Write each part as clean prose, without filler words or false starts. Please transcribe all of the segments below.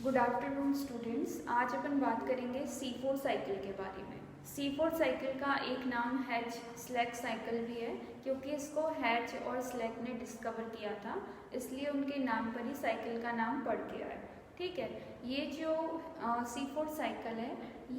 Good afternoon students. आज अपन बात करेंगे C4 साइकिल के बारे में। C4 साइकिल का एक नाम हैच स्लेक साइकिल भी है, क्योंकि इसको हैच और स्लेक ने डिस्कवर किया था, इसलिए उनके नाम पर ही साइकिल का नाम पड़ गया है। ठीक है, ये जो C4 साइकिल है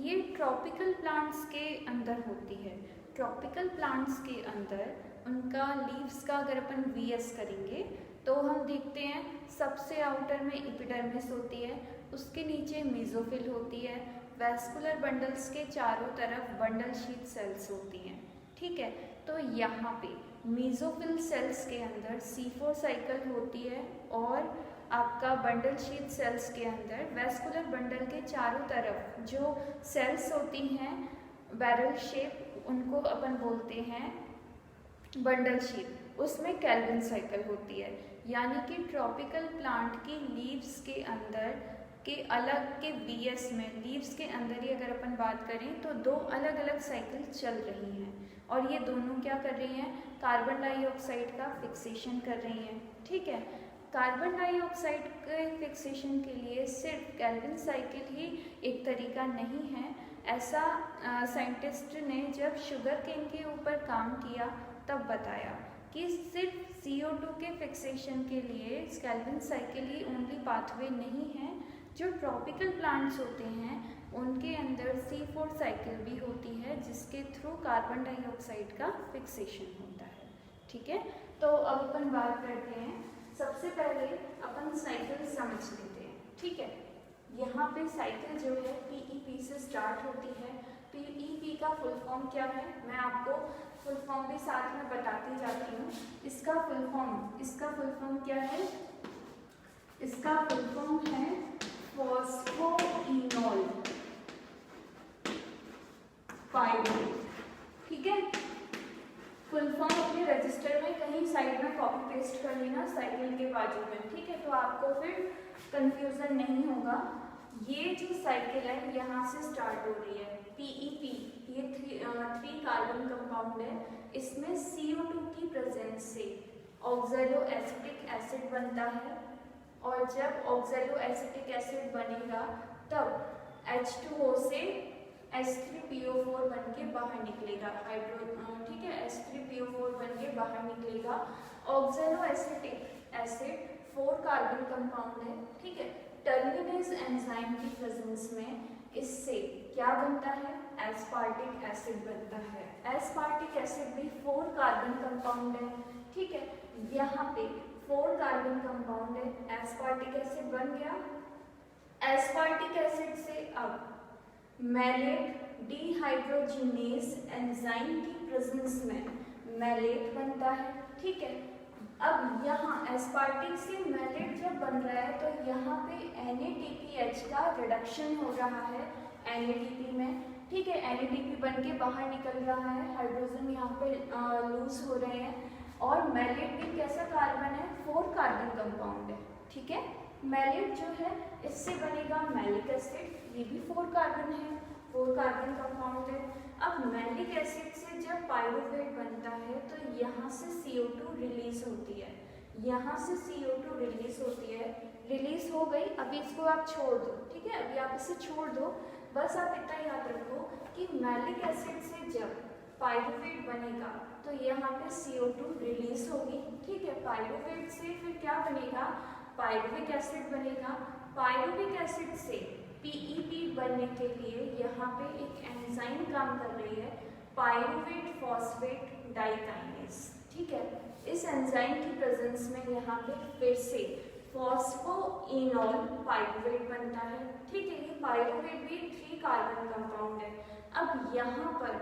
ये ट्रॉपिकल प्लांट्स के अंदर होती है। ट्रॉपिकल प्लांट्स के अंदर उनका लीव्स का अगर अपन VS करेंगे तो हम देखते हैं सबसे आउटर में एपिडर्मिस होती है, उसके नीचे मेसोफिल होती है, वैस्कुलर बंडल्स के चारों तरफ बंडल शीथ सेल्स होती हैं। ठीक है, तो यहाँ पे मेसोफिल सेल्स के अंदर C4 साइकिल होती है और आपका बंडल शीथ सेल्स के अंदर वैस्कुलर बंडल के चारों तरफ जो सेल्स होती हैं बैरल शेप, उनको अपन बोलते हैं बंडल शीट, उसमें कैल्विन साइकिल होती है। यानी कि ट्रॉपिकल प्लांट की लीव्स के अंदर के अलग के VS में लीव्स के अंदर ही अगर अपन बात करें तो दो अलग अलग साइकिल चल रही हैं, और ये दोनों क्या कर रही हैं, कार्बन डाइऑक्साइड का फिक्सेशन कर रही हैं। ठीक है, कार्बन डाइऑक्साइड के फिक्सेशन के लिए सिर्फ कैल्विन साइकिल ही एक तरीका नहीं है। ऐसा साइंटिस्ट ने जब शुगर केन के ऊपर काम किया तब बताया कि सिर्फ CO2 के फिक्सेशन के लिए कैल्विन साइकिल ही ओनली पाथवे नहीं है। जो ट्रॉपिकल प्लांट्स होते हैं उनके अंदर C4 साइकिल भी होती है, जिसके थ्रू कार्बन डाइऑक्साइड का फिक्सेशन होता है। ठीक है, तो अब अपन बात करते हैं, सबसे पहले अपन साइकिल समझ लेते हैं। ठीक है, यहाँ पे साइकिल जो है PEP से स्टार्ट होती है। PEP का फुल फॉर्म क्या है, मैं आपको फुल फॉर्म भी साथ में बताती जाती हूँ। इसका फुल फॉर्म क्या है, इसका फुल फॉर्म है फॉस्फोइनोल पाइरूवेट। ठीक है, फुल फॉर्म अपने रजिस्टर में कहीं साइड में कॉपी पेस्ट कर लेना साइकिल के बाजू में। ठीक है, तो आपको फिर कंफ्यूजन नहीं होगा। ये जो साइकिल है यहाँ से स्टार्ट हो रही है। PEP ये 3 कार्बन कंपाउंड है, इसमें CO2 की प्रेजेंस से ऑक्सैलो एसिटिक एसिड बनता है, और जब ऑक्सैलो एसिटिक एसिड बनेगा तब H2O से H3PO4 बन के बाहर निकलेगा। ठीक है, H3PO4 बन के बाहर निकलेगा। Oxalo acetic acid 4 carbon compound है। ठीक है, टर्मिनेज एंजाइम की प्रेजेंस में इससे क्या बनता है, एस्पार्टिक एसिड बनता है। एस्पार्टिक एसिड भी 4 कार्बन कंपाउंड है। ठीक है, यहाँ पे 4 कार्बन कंपाउंड है, एस्पार्टिक एसिड बन गया। एस्पार्टिक एसिड से अब मैलेट डिहाइड्रोजिनेज एंजाइम की प्रेजेंस में मैलेट बनता है। ठीक है, अब यहाँ एस्पार्टिक से मैलेट जब बन रहा है तो यहाँ पे NADPH का रिडक्शन हो रहा है NADP में। ठीक है, NADP बन के बाहर निकल रहा है, हाइड्रोजन यहाँ पे लूज हो रहे हैं, और मैलेट भी कैसा कार्बन है, 4 कार्बन कंपाउंड है। ठीक है, मैलेट जो है इससे बनेगा मैलिक एसिड, ये भी 4 कार्बन है, 4 कार्बन कंपाउंड है। अब मैलिक एसिड से जब पाइरूवेट बनता है तो यहाँ से CO2 रिलीज होती है, यहाँ से CO2 रिलीज होती है, रिलीज हो गई। अभी इसको आप छोड़ दो। ठीक है, अभी आप इसे छोड़ दो, बस आप इतना याद रखो कि मैलिक एसिड से जब पाइरूवेट बनेगा तो यहाँ पे CO2 रिलीज होगी। ठीक है, पाइरूवेट से फिर क्या बनेगा, पाइरुविक एसिड बनेगा। पाइरुविक एसिड से PEP बनने के लिए यहाँ पे एक एंजाइम काम कर रही है, पाइरुवेट फॉस्फेट डाइकाइनेज। ठीक है, इस एंजाइम की प्रेजेंस में यहाँ पे फिर से फॉस्फोइनोल पाइरुवेट बनता है। ठीक है, ये पाइरुवेट भी 3 कार्बन कंपाउंड है। अब यहाँ पर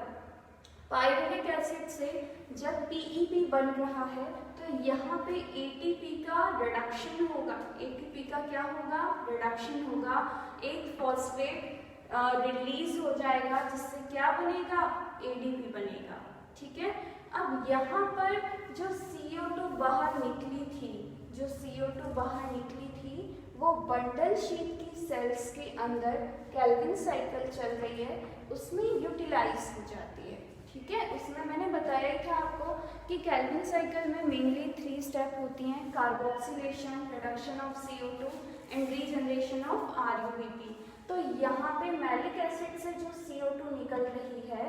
पाइरुविक एसिड से जब PEP बन रहा है तो यहाँ पे ATP का रिडक्शन होगा। ATP का क्या होगा, रिडक्शन होगा, एक फॉस्फेट रिलीज हो जाएगा, जिससे क्या बनेगा, ADP बनेगा। ठीक है, अब यहाँ पर जो CO2 बाहर निकली थी, जो CO2 बाहर निकली थी वो बंडल शीट की सेल्स के अंदर कैल्विन साइकिल चल रही है, उसमें यूटिलाइज हो जाती है। ठीक है, उसमें मैंने बताया ही था आपको कि कैल्विन साइकिल में मेनली 3 स्टेप होती हैं, carboxylation, reduction of CO2 and regeneration of RUBP। तो यहाँ पे मैलिक एसिड से जो CO2 निकल रही है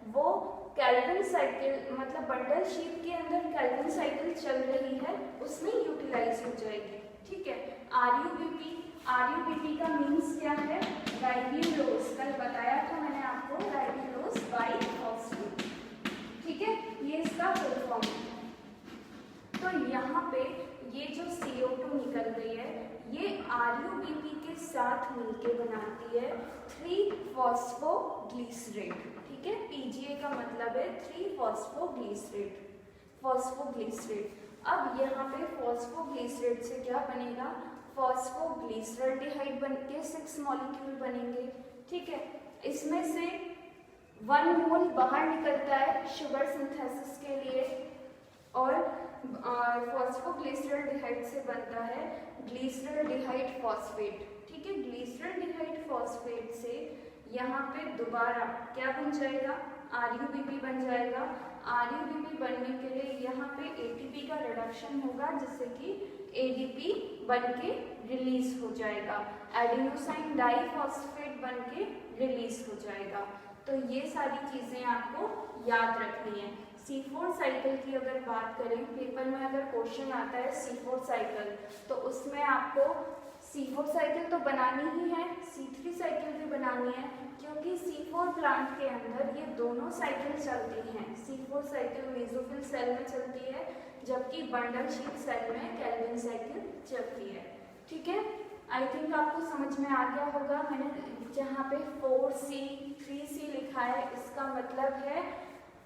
वो कैल्विन साइकिल, मतलब बंडल शीट के अंदर कैल्विन साइकिल चल रही है, उसमें यूटिलाइज हो जाएगी। ठीक है, RUBP का मीन्स क्या है? राइब्यूलोज, कल बताया था मैंने आपको, राइब्यूलोज बाइफॉस्फेट। ठीक है, ये इसका फुल फॉर्म है। तो यहाँ पे ये जो CO2 निकल रही है ये RUBP के साथ मिलके बनाती है 3-फॉस्फोग्लिसरेट। ठीक है, PGA का मतलब है 3-फॉस्फोग्लिसरेट, फॉस्फोग्लिसरेट। अब यहाँ पे फॉस्फोग्लिसरेट से क्या बनेगा? फॉस्फोग्लिसरल्डिहाइड बन के 6 मॉलिक्यूल बनेंगे। ठीक है, इसमें से 1 मोल बाहर निकलता है शुगर सिंथेसिस के लिए और फॉस्फोग्लिसरल्डिहाइड से बनता है ग्लिसरल्डिहाइड फॉस्फेट। ठीक है, ग्लिसरल्डिहाइड फॉस्फेट से यहाँ पे दोबारा क्या बन जाएगा? RUBP बन जाएगा। RUBP बनने के लिए यहाँ पे ATP का रिडक्शन होगा जिससे कि ADP बन के रिलीज हो जाएगा, एडिनोसाइन डाइफॉस्फेट बन के रिलीज हो जाएगा। तो ये सारी चीजें आपको याद रखनी है। C4 साइकिल की अगर बात करें, पेपर में अगर क्वेश्चन आता है C4 साइकिल, तो उसमें आपको C4 साइकिल तो बनानी ही है, C3 साइकिल भी बनानी है, क्योंकि C4 प्लांट के अंदर ये दोनों साइकिल चलती हैं। C4 साइकिल मेसोफिल सेल में चलती है, जबकि बंडल शीट सेल में कैल्विन साइकिल चलती है। ठीक है, आई थिंक आपको समझ में आ गया होगा। मैंने जहाँ पे 4C 3C लिखा है, इसका मतलब है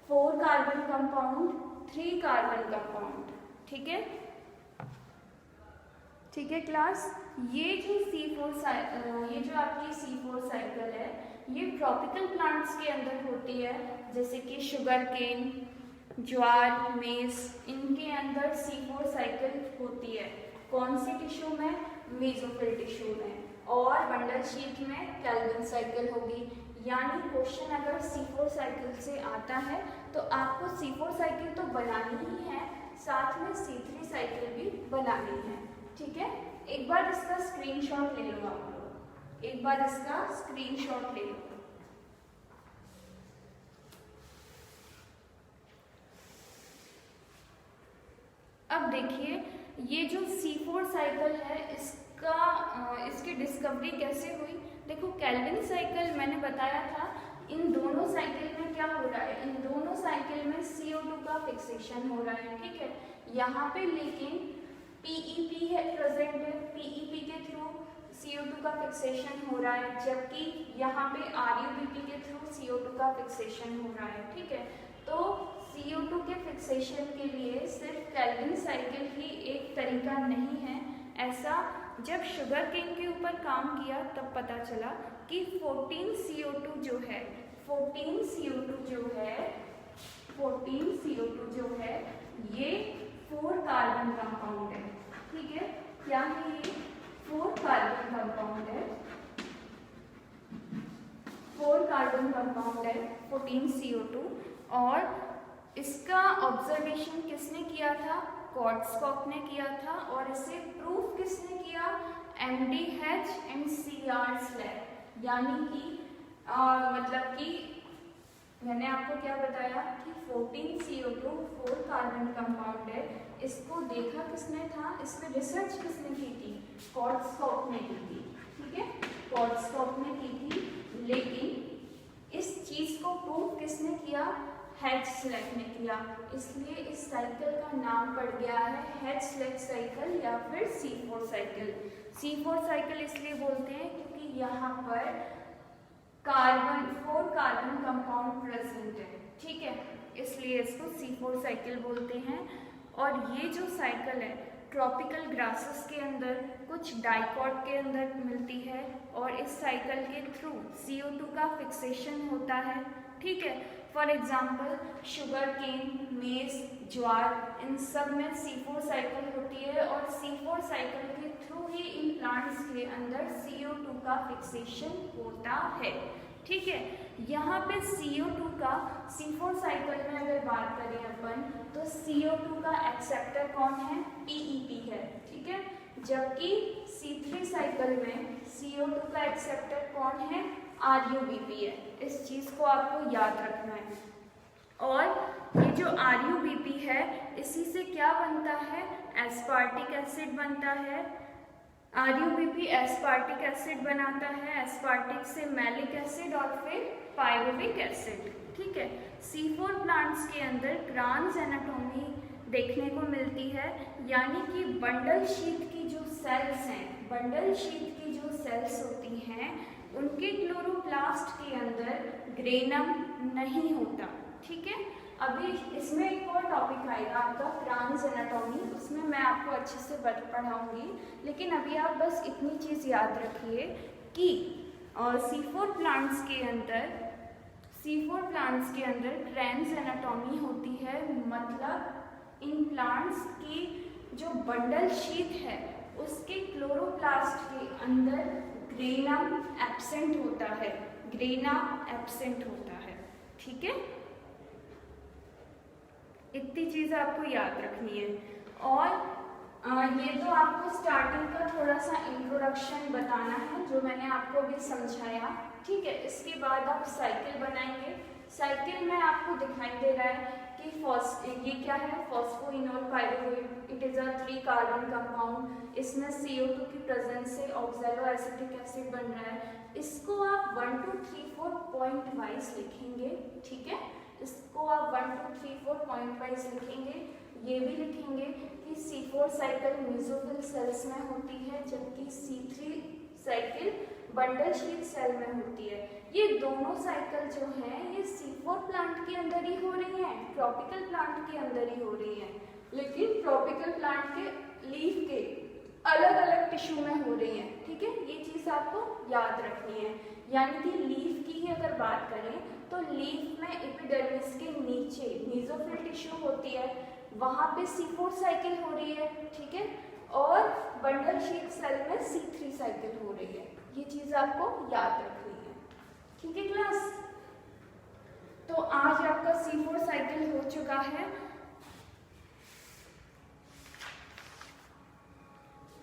4 कार्बन कंपाउंड 3 कार्बन कंपाउंड। ठीक है, ठीक है क्लास। ये जो आपकी C4 साइकिल है ये ट्रॉपिकल प्लांट्स के अंदर होती है, जैसे कि शुगर केन, ज्वार, मेज, इनके अंदर C4 साइकिल होती है। कौन सी टिश्यू में? मेसोफिल टिश्यू में। और बंडल शीट में कैल्विन साइकिल होगी। यानी क्वेश्चन अगर C4 साइकिल से आता है तो आपको C4 साइकिल तो बनानी ही है, साथ में C3 साइकिल भी बनानी है। ठीक है, एक बार इसका स्क्रीनशॉट ले लो आप लोग, एक बार इसका स्क्रीनशॉट ले लो। अब देखिए ये जो C4 साइकिल है इसकी डिस्कवरी कैसे हुई? देखो कैल्विन साइकिल मैंने बताया था, इन दोनों साइकिल में क्या हो रहा है? इन दोनों साइकिल में CO2 का फिक्सेशन हो रहा है। ठीक है, यहाँ पे लेकिन PEP है प्रेजेंट है, PEP के थ्रू CO2 का फिक्सेशन हो रहा है, जबकि यहाँ पे RUBP के थ्रू CO2 का फिक्सेशन हो रहा है। ठीक है, तो CO2 के फिक्सेशन के लिए सिर्फ कैल्विन साइकिल ही एक तरीका नहीं है। ऐसा जब शुगर केन के ऊपर काम किया तब पता चला कि 14 CO2 जो है ये 4 कार्बन कंपाउंड है। ठीक है, क्या है ये? 4 कार्बन कंपाउंड है, 4 कार्बन कंपाउंड है 14 CO2। और इसका ऑब्जर्वेशन किसने किया था? कॉट्सकॉक ने किया था। और इसे प्रूफ किसने किया? MDH and CR slab. यानी कि मतलब कि मैंने आपको क्या बताया कि 14 CO2 4 कार्बन कंपाउंड है, इसको देखा किसने था? इस पर रिसर्च किसने की थी? कॉट्सकॉक ने की थी। ठीक है, कॉट्सकॉक ने की थी, लेकिन इस चीज को प्रूफ किसने किया? हेच-स्लेक ने किया। इसलिए इस साइकिल का नाम पड़ गया है हेच-स्लेक साइकिल या फिर C4 साइकिल। C4 साइकिल इसलिए बोलते हैं क्योंकि यहाँ पर 4 कार्बन कंपाउंड प्रेजेंट है। ठीक है, इसलिए इसको C4 साइकिल बोलते हैं। और ये जो साइकिल है ट्रॉपिकल ग्रासेस के अंदर, कुछ डाइकॉट के अंदर मिलती है और इस साइकिल के थ्रू CO2 का फिक्सेशन होता है। ठीक है, फॉर एग्जाम्पल शुगर केन, मेज, ज्वार, इन सब में C4 साइकिल होती है और C4 साइकिल के थ्रू ही इन प्लांट्स के अंदर CO2 का फिक्सेशन होता है। ठीक है, यहाँ पे CO2 का C4 साइकिल में अगर बात करें अपन तो CO2 का एक्सेप्टर कौन है? PEP है। ठीक है, जबकि C3 साइकिल में CO2 का एक्सेप्टर कौन है, RuBp है। इस चीज़ को आपको याद रखना है। और ये जो RuBp है इसी से क्या बनता है, एस्पार्टिक एसिड बनता है। RuBp एस्पार्टिक एसिड बनाता है, एस्पार्टिक से मैलिक एसिड और फिर पायरुविक एसिड। ठीक है, C4 प्लांट्स के अंदर क्रान्स एनाटॉमी देखने को मिलती है, यानी कि बंडल शीथ की जो सेल्स हैं, बंडल शीथ की जो सेल्स होती हैं उनके क्लोरोप्लास्ट के अंदर ग्रेनम नहीं होता। ठीक है, अभी इसमें एक और टॉपिक आएगा आपका क्रान्स एनाटॉमी, उसमें मैं आपको अच्छे से पढ़ाऊंगी, लेकिन अभी आप बस इतनी चीज़ याद रखिए कि C4 प्लांट्स के अंदर क्रान्स एनाटॉमी होती है, मतलब इन प्लांट्स की जो बंडल शीथ है उसके क्लोरोप्लास्ट के अंदर ग्रेनम एब्सेंट होता है, ग्रेना एब्सेंट होता है। ठीक है, इतनी चीज़ आपको याद रखनी है। और ये तो आपको स्टार्टिंग का थोड़ा सा इंट्रोडक्शन बताना है जो मैंने आपको अभी समझाया। ठीक है, इसके बाद आप साइकिल बनाएंगे। साइकिल में आपको दिखाई दे रहा है कि ये क्या है, phosphoenol pyruvate. It is a 3 carbon compound. इसमें CO2 की प्रेजेंस से ऑक्सैलो एसिटिक एसिड बन रहा है। इसको आप 1 2 3 4 पॉइंट वाइज लिखेंगे। ठीक है, इसको आप 1 2 3 4 पॉइंट वाइज लिखेंगे। ये भी लिखेंगे कि C4 साइकिल मेसोफिल सेल्स में होती है, जबकि C3 cycle bundle sheath cell में होती है। ये दोनों साइकिल जो हैं ये C4 प्लांट के अंदर ही हो रही हैं, ट्रॉपिकल प्लांट के अंदर ही हो रही हैं, लेकिन ट्रॉपिकल प्लांट के लीफ के अलग अलग टिश्यू में हो रही हैं। ठीक है, ये चीज़ आपको याद रखनी है। यानी कि लीफ की ही अगर बात करें तो लीफ में एपिडर्मिस के नीचे मेसोफिल टिश्यू होती है, वहाँ पे C4 साइकिल हो रही है। ठीक है, और बंडल शीथ सेल में C3 साइकिल हो रही है। ये चीज़ आपको याद रखनी है। ठीक है क्लास, तो आज आपका C4 साइकिल हो चुका है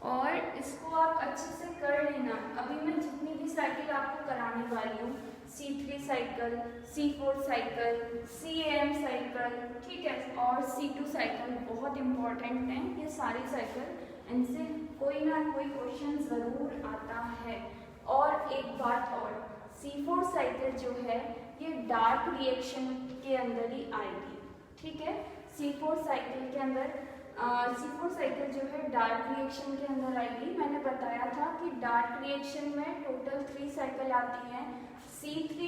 और इसको आप अच्छे से कर लेना। अभी मैं जितनी भी साइकिल आपको कराने वाली हूँ, C3 cycle, C4 cycle, CAM cycle, ठीक है, और C2 साइकिल बहुत इम्पॉर्टेंट हैं ये सारी साइकिल, इनसे कोई ना कोई क्वेश्चन ज़रूर आता है। और एक बात और, C4 साइकिल जो है ये डार्क रिएक्शन के अंदर ही आएगी। ठीक है, C4 साइकिल के अंदर C4 साइकिल जो है डार्क रिएक्शन के अंदर आएगी। मैंने बताया था कि डार्क रिएक्शन में टोटल 3 साइकिल आती हैं, C3,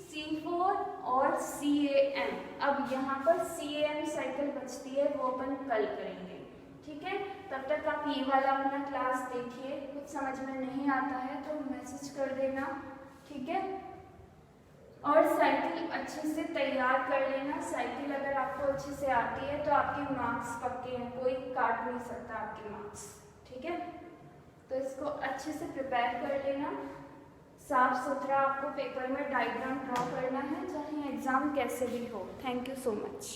C4 और CAM। अब यहाँ पर CAM साइकिल बचती है, वो अपन कल करेंगे। ठीक है, तब तक आप ये वाला अपना क्लास देखिए। कुछ समझ में नहीं आता है तो मैसेज कर देना। ठीक है, और साइकिल अच्छे से तैयार कर लेना। साइकिल अगर आपको अच्छे से आती है तो आपके मार्क्स पक्के हैं, कोई काट नहीं सकता आपके मार्क्स। ठीक है, तो इसको अच्छे से प्रिपेयर कर लेना। साफ सुथरा आपको पेपर में डायग्राम ड्रॉ करना है, चाहे एग्ज़ाम कैसे भी हो। Thank you so much.